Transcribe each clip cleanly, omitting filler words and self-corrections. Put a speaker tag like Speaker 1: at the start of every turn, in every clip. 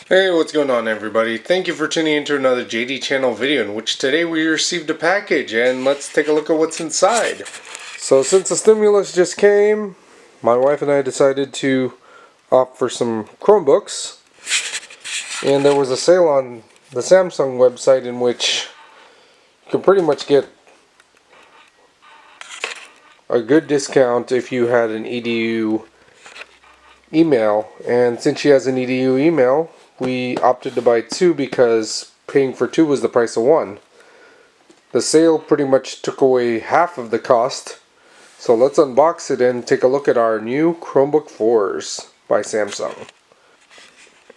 Speaker 1: Hey, what's going on everybody? Thank you for tuning into another JD channel video in which today we received a package and let's take a look at what's inside. So since the stimulus just came, my wife and I decided to opt for some Chromebooks, and there was a sale on the Samsung website in which you can pretty much get a good discount if you had an EDU email, and since she has an EDU email, we opted to buy two because paying for two was the price of one. The sale pretty much took away half of the cost, so let's unbox it and take a look at our new Chromebook 4s by Samsung.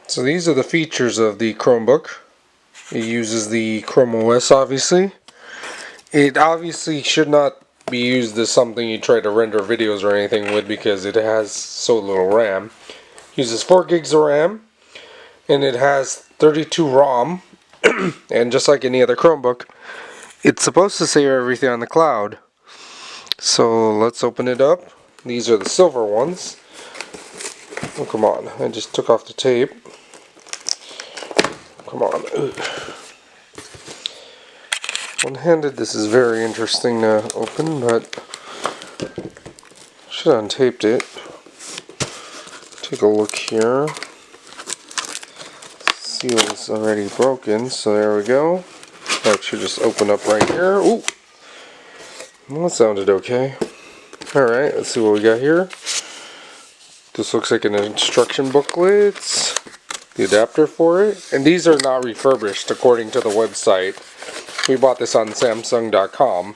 Speaker 1: So these are the features of the Chromebook. It uses the Chrome OS obviously. It obviously should not be used as something you try to render videos or anything with because it has so little RAM. It uses 4 gigs of RAM and it has 32 ROM, and just like any other Chromebook, it's supposed to save everything on the cloud. So let's open it up. These are the silver ones. Oh, come on, I just took off the tape. Come on. One-handed, this is very interesting to open, but should have untaped it. Take a look here. Seal is already broken, so there we go. That should just open up right here. Ooh! Well, that sounded okay. Alright, let's see what we got here. This looks like an instruction booklet. The adapter for it. And these are not refurbished according to the website. We bought this on Samsung.com,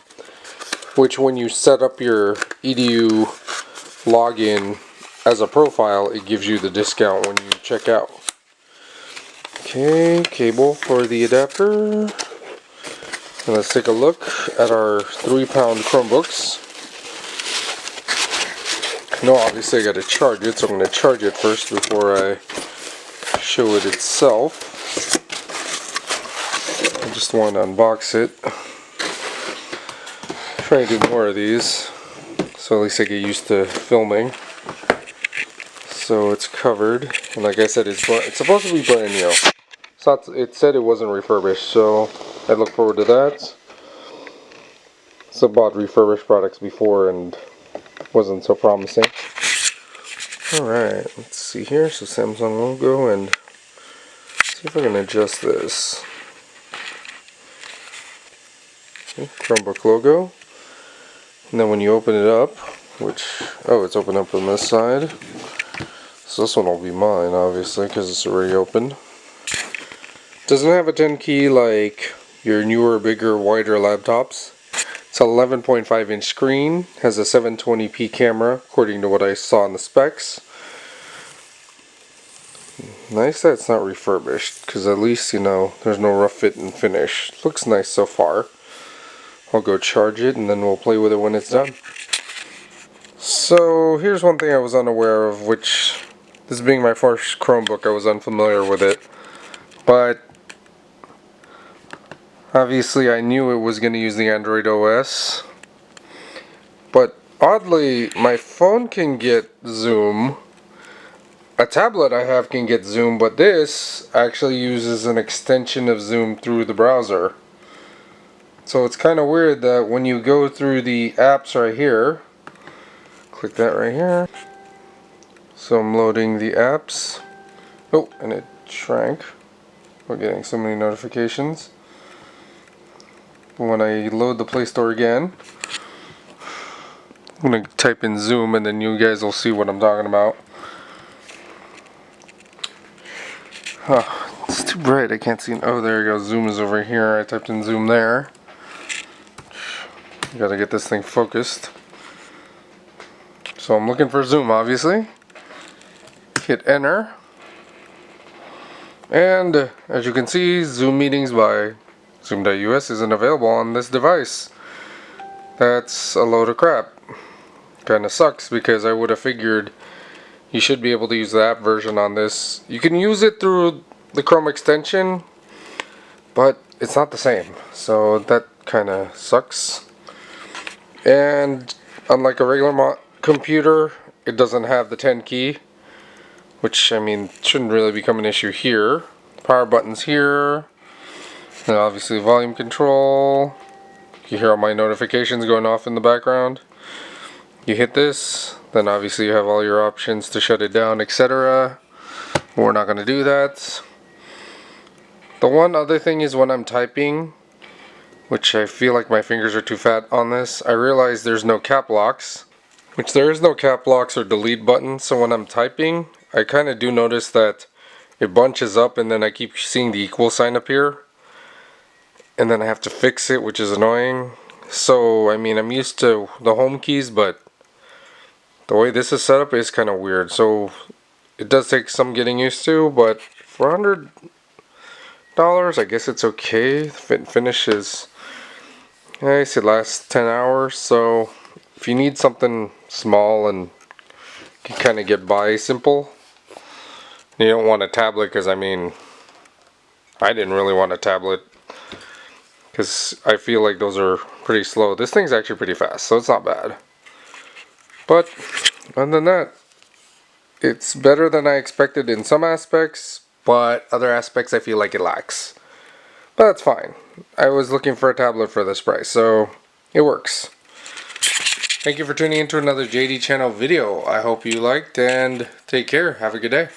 Speaker 1: which when you set up your EDU login as a profile, it gives you the discount when you check out. Okay, cable for the adapter. And let's take a look at our 3-pound Chromebooks. No, obviously I got to charge it, so I'm going to charge it first before I show it itself. I just want to unbox it. Try to do more of these, so at least I get used to filming. So it's covered, and like I said, it's supposed to be brand new. It said it wasn't refurbished, so I look forward to that. So I bought refurbished products before and wasn't so promising. Alright, let's see here. So Samsung logo, and see if I can adjust this. Okay, Chromebook logo. And then when you open it up, it's open up on this side. So this one will be mine, obviously, because it's already open. Doesn't have a 10 key like your newer, bigger, wider laptops. It's an 11.5 inch screen, has a 720p camera according to what I saw in the specs. Nice that it's not refurbished, because at least, you know, there's no rough fit and finish. Looks nice so far. I'll go charge it and then we'll play with it when it's done. So here's one thing I was unaware of, which, this being my first Chromebook, I was unfamiliar with it. But obviously I knew it was going to use the Android OS, but oddly my phone can get zoom, a tablet I have can get zoom, but this actually uses an extension of zoom through the browser. So it's kind of weird that when you go through the apps right here, click that right here, so I'm loading the apps, oh, and it shrank, we're getting so many notifications. When I load the Play Store again, I'm going to type in zoom and then you guys will see what I'm talking about. It's too bright, I can't see. Oh, there you go, zoom is over here. I typed in zoom there. Gotta get this thing focused. So I'm looking for zoom, obviously. Hit enter. And as you can see, Zoom meetings by Zoom.us isn't available on this device. That's a load of crap. Kinda sucks because I would have figured you should be able to use the app version on this. You can use it through the Chrome extension, but it's not the same. So that kinda sucks. And unlike a regular computer, it doesn't have the 10 key. which I mean shouldn't really become an issue here. Power buttons here, and obviously volume control. You hear all my notifications going off in the background. You hit this, then obviously you have all your options to shut it down, etc. We're not going to do that. The one other thing is when I'm typing, which I feel like my fingers are too fat on this, I realize there's no cap locks, which there is no cap locks or delete button, so when I'm typing, I kind of do notice that it bunches up and then I keep seeing the equal sign appear, and then I have to fix it, which is annoying. So, I mean, I'm used to the home keys, but the way this is set up is kind of weird, so it does take some getting used to, but for $100, I guess it's okay. The fit and finish is nice. It lasts 10 hours, so if you need something small and can kind of get by simple, you don't want a tablet, because I mean, I didn't really want a tablet because I feel like those are pretty slow. This thing's actually pretty fast, so it's not bad. But other than that, it's better than I expected in some aspects, but other aspects I feel like it lacks. But that's fine. I was looking for a tablet for this price, so it works. Thank you for tuning in to another JD channel video. I hope you liked, and take care. Have a good day.